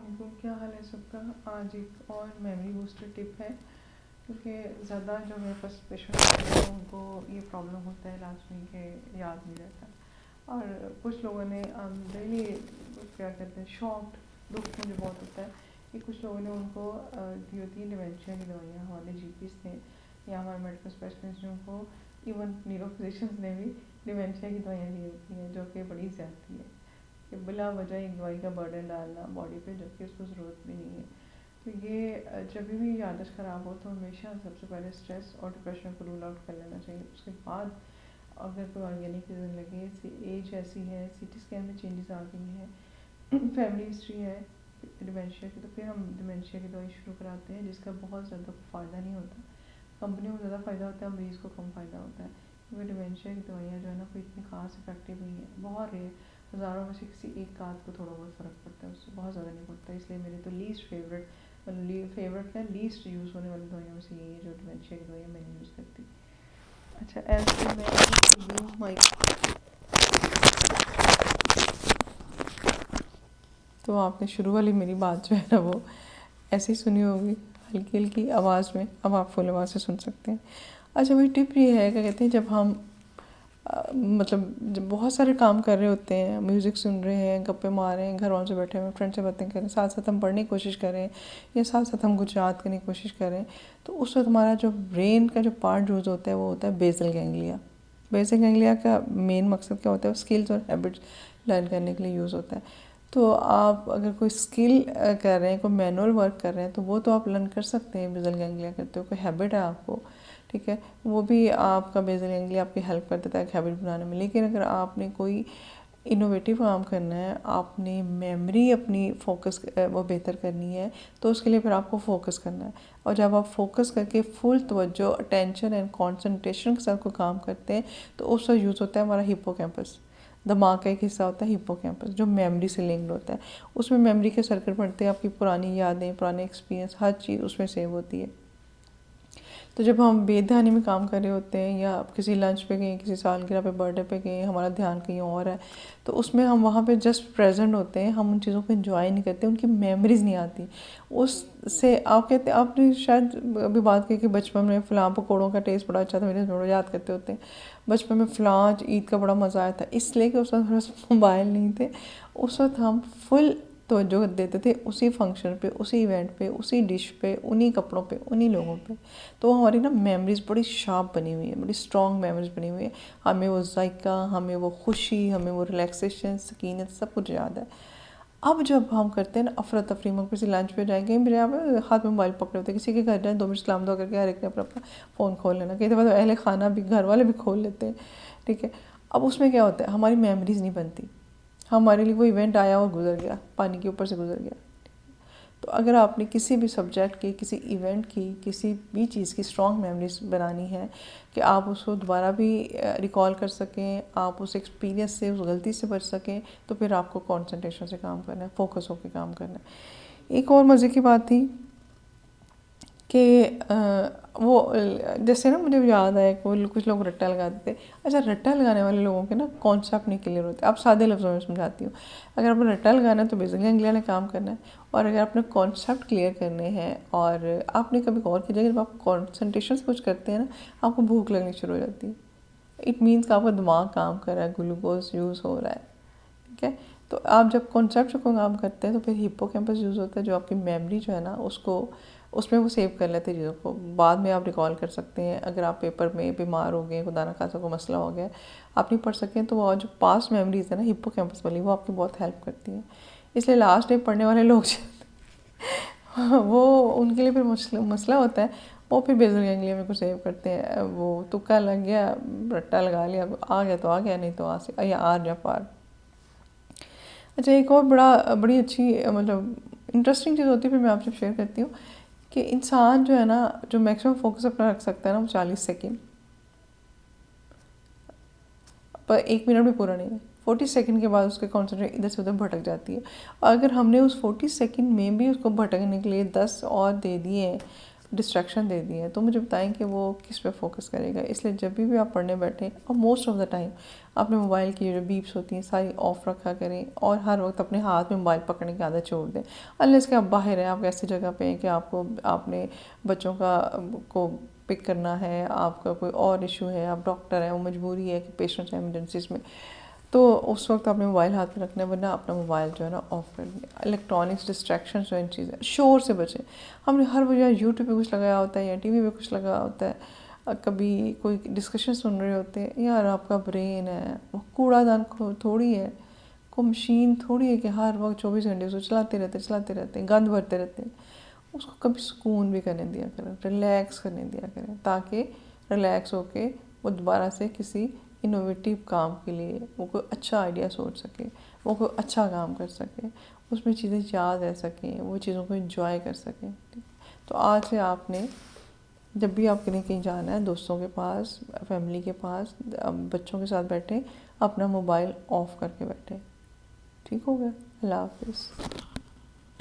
वालेकुम, क्या हाल है सबका। आज एक और मेमोरी बूस्टर टिप है, क्योंकि ज़्यादा जो मेरे पास पेशेंट होते हैं उनको ये प्रॉब्लम होता है लास्ट में कि याद नहीं रहता। और कुछ लोगों ने डेली क्या कहते हैं शॉक्ड दुख मुझे बहुत होता है कि कुछ लोगों ने उनको दी होती है डिमेंशिया की दवाइयाँ। हमारे जीपीस ने या हमारे मेडिकल स्पेशलिस्ट ने उनको, इवन न्यूरो फिजिशियंस ने भी डिमेंशिया की दवाइयाँ दी होती हैं, जो कि बड़ी ज़्यादती है कि बिला वजह एक दवाई का बर्डन डालना बॉडी पे, जबकि उसको ज़रूरत भी नहीं है। तो ये जब भी याददाश्त ख़राब हो तो हमेशा सबसे पहले स्ट्रेस और डिप्रेशन को रूल आउट कर लेना चाहिए। उसके बाद अगर कोई ऑर्गेनिक रीज़न लगे, एज ऐसी है, सीटी स्कैन में चेंजेस आ गई हैं, फैमिली हिस्ट्री है डिमेंशिया की, तो फिर हम डिमेंशिया की दवाई शुरू कराते हैं, जिसका बहुत ज़्यादा फ़ायदा नहीं होता। कंपनी को ज़्यादा फ़ायदा होता है, मरीज़ को कम फ़ायदा होता है, क्योंकि डिमेंशिया की दवाइयाँ जो है ना कोई इतनी खास इफेक्टिव नहीं है। बहुत रेयर, हज़ारों में से किसी एक आध को थोड़ा बहुत फ़र्क पड़ता है, उससे बहुत ज़्यादा नहीं पड़ता। इसलिए मेरी तो लीस्ट फेवरेट क्या लीस्ट यूज़ होने वाली दवाइयों में से यही है, जो डिमेंशिया की दवाइयाँ मैं नहीं यूज़ करती। अच्छा, ऐसे मैं माइक, तो आपने शुरू वाली मेरी बात जो है ना वो ऐसे ही सुनी होगी हल्की हल्की आवाज़ में, अब आप फुल आवाज़ से सुन सकते हैं। अच्छा, वही टिप ये है, क्या कहते हैं, जब हम मतलब जब बहुत सारे काम कर रहे होते हैं, म्यूज़िक सुन रहे हैं, गप्पे मार रहे हैं, घर वालों से बैठे हुए, फ्रेंड से बातें कर रहे हैं, साथ साथ हम पढ़ने की कोशिश कर रहे हैं या साथ साथ हम कुछ याद करने की कोशिश कर रहे हैं, तो उस वक्त हमारा जो ब्रेन का जो पार्ट यूज़ होता है वो होता है बेसल गैंग्लिया। बेसल गैंग्लिया का मेन मकसद क्या होता है, स्किल्स और हैबिट्स लर्न करने के लिए यूज़ होता है। तो आप अगर कोई स्किल कर रहे हैं, कोई मैनुअल वर्क कर रहे हैं, तो वो तो आप लर्न कर सकते हैं बेसल गैंग्लिया करते हो। कोई हैबिट है आपको, ठीक है, वो भी आपका बेसल गैंग्लिया आपकी हेल्प कर देता है हैबिट बनाने में। लेकिन अगर आपने कोई इनोवेटिव काम करना है, आपने मेमोरी अपनी फोकस वो बेहतर करनी है, तो उसके लिए फिर आपको फोकस करना है। और जब आप फोकस करके फुल तवज्जो, अटेंशन एंड कंसंट्रेशन के साथ कोई काम करते हैं, तो उसका यूज़ होता है हमारा हिप्पोकैम्पस। दिमाग का एक हिस्सा होता है हिप्पोकैम्पस, जो मेमोरी से लिंक्ड होता है। उसमें मेमोरी के सर्किट पढ़ते हैं, आपकी पुरानी यादें, पुराने एक्सपीरियंस, हर चीज़ उसमें सेव होती है। तो जब हम बेध्यानी में काम कर रहे होते हैं या किसी लंच पे गए, किसी सालगिरह पे, बर्थडे पे गए, हमारा ध्यान कहीं और है, तो उसमें हम वहाँ पे जस्ट प्रेजेंट होते हैं, हम उन चीज़ों को एंजॉय नहीं करते, उनकी मेमोरीज नहीं आती। उससे आप कहते हैं, आपने शायद अभी बात की कि बचपन में फ़लाँ पकौड़ों का टेस्ट बड़ा अच्छा था, मेरे थोड़ा याद करते होते हैं बचपन में फ़लाँ ईद का बड़ा मज़ा आया था, इसलिए कि उस वक्त हमारे पास मोबाइल नहीं थे। उस वक्त हम फुल तवज्जो देते थे उसी फंक्शन पे, उसी इवेंट पे, उसी डिश पे, उन्हीं कपड़ों पे, उन्हीं लोगों पे। तो हमारी ना मेमोरीज बड़ी शार्प बनी हुई है, बड़ी स्ट्रॉन्ग मेमोरीज बनी हुई है। हमें वो जायका, हमें वो खुशी, हमें वो रिलैक्सेशन, सकीनत, सब कुछ याद है। अब जब हम करते हैं ना अफरा तफरी में, किसी लंच पे जाएंगे, मेरे यहाँ हाथ में मोबाइल पकड़े होते हैं, किसी के घर जाए 2 मिनट सलाम दुआ करके हर एक ने अपना अपना फ़ोन खोल लेना। कई दफ़ा तो अहले खाना भी, घर वाले भी खोल लेते हैं, ठीक है। अब उसमें क्या होता है, हमारी मेमोरीज नहीं बनती। हमारे लिए वो इवेंट आया और गुजर गया, पानी के ऊपर से गुजर गया। तो अगर आपने किसी भी सब्जेक्ट की, किसी इवेंट की, किसी भी चीज़ की स्ट्रॉन्ग मेमोरीज बनानी है कि आप उसको दोबारा भी रिकॉल कर सकें, आप उस एक्सपीरियंस से, उस गलती से बच सकें, तो फिर आपको कंसंट्रेशन से काम करना है, फोकस होकर काम करना है। एक और मज़े की बात थी कि वो जैसे ना मुझे याद आया कि कुछ लोग रट्टा लगाते थे। अच्छा, रट्टा लगाने वाले लोगों के ना कॉन्सेप्ट नहीं क्लियर होते। आप सादे लफ्ज़ों में समझाती हूँ। अगर आपने रट्टा लगाना है तो बेसिक गैंग्लिया ने काम करना है, और अगर आपने कॉन्सेप्ट क्लियर करने हैं, और आपने कभी गौर कीजिए जब आप कॉन्सेंट्रेशन से कुछ करते हैं ना, आपको भूख लगनी शुरू हो जाती है। इट मीन्स कि आपका दिमाग काम कर रहा है, ग्लूकोज यूज़ हो रहा है, ठीक है। तो आप जब कॉन्सेप्ट को काम करते हैं तो फिर हिप्पोकैम्पस यूज़ होता है, जो आपकी मेमोरी जो है ना उसको, उसमें वो सेव कर लेते हैं चीज़ों को, बाद में आप रिकॉल कर सकते हैं। अगर आप पेपर में बीमार हो गए, खुदा ना खासा कोई मसला हो गया, आप नहीं पढ़ सकें, तो वो जो पास्ट मेमोरीज है ना हिप्पोकैम्पस वाली, वो आपकी बहुत हेल्प करती है। इसलिए लास्ट डे पढ़ने वाले लोग वो उनके लिए फिर मसला होता है। वो फिर बेसल गैंग्लिया में कुछ सेव करते हैं, वो तुक्का लग गया, रट्टा लगा लिया, आ गया तो आ गया, नहीं तो आ से या आर या पार। अच्छा, एक और बड़ी अच्छी मतलब इंटरेस्टिंग चीज़ होती है, फिर मैं आपसे शेयर करती हूँ कि इंसान जो है ना, जो मैक्सिमम फोकस अपना रख सकता है ना, वो 40 सेकेंड, पर 1 मिनट भी पूरा नहीं है। 40 सेकेंड के बाद उसके कॉन्सेंट्रेट इधर से उधर भटक जाती है। और अगर हमने उस 40 सेकेंड में भी उसको भटकने के लिए 10 और दे दिए, डिस्ट्रैक्शन दे दी है, तो मुझे बताएं कि वो किस पे फोकस करेगा। इसलिए जब भी आप पढ़ने बैठें, और मोस्ट ऑफ द टाइम अपने मोबाइल की जो बीप्स होती हैं सारी ऑफ रखा करें, और हर वक्त अपने हाथ में मोबाइल पकड़ने की आदत छोड़ दें। अनलेस कि आप बाहर हैं, आप ऐसी जगह पे हैं कि आपने बच्चों को पिक करना है, आपका कोई और इशू है, आप डॉक्टर हैं, वो मजबूरी है कि पेशेंट्स हैं इमरजेंसीज में, तो उस वक्त आपने मोबाइल हाथ में रखना है, वरना अपना मोबाइल जो है ना ऑफ कर दें। इलेक्ट्रॉनिक्स डिस्ट्रैक्शन जो इन चीज़ें, शोर से बचें। हमने हर वजह यूट्यूब पे कुछ लगाया होता है या टीवी पे कुछ लगा होता है, कभी कोई डिस्कशन सुन रहे होते हैं। यार आपका ब्रेन है वो कूड़ादान थोड़ी है, को मशीन थोड़ी है कि हर वक्त 24 घंटे उसको चलाते रहते हैं, गंद भरते रहते हैं। उसको कभी सुकून भी करने दिया करें, रिलैक्स करने दिया करें, ताकि रिलैक्स होके वो दोबारा से किसी इनोवेटिव काम के लिए वो कोई अच्छा आइडिया सोच सके, वो कोई अच्छा काम कर सके, उसमें चीज़ें याद रह सकें, वो चीज़ों को एंजॉय कर सकें। तो आज से आपने जब भी आप कहीं जाना है, दोस्तों के पास, फैमिली के पास, बच्चों के साथ बैठें, अपना मोबाइल ऑफ करके बैठें। ठीक हो गया? अल्लाह हाफिज़।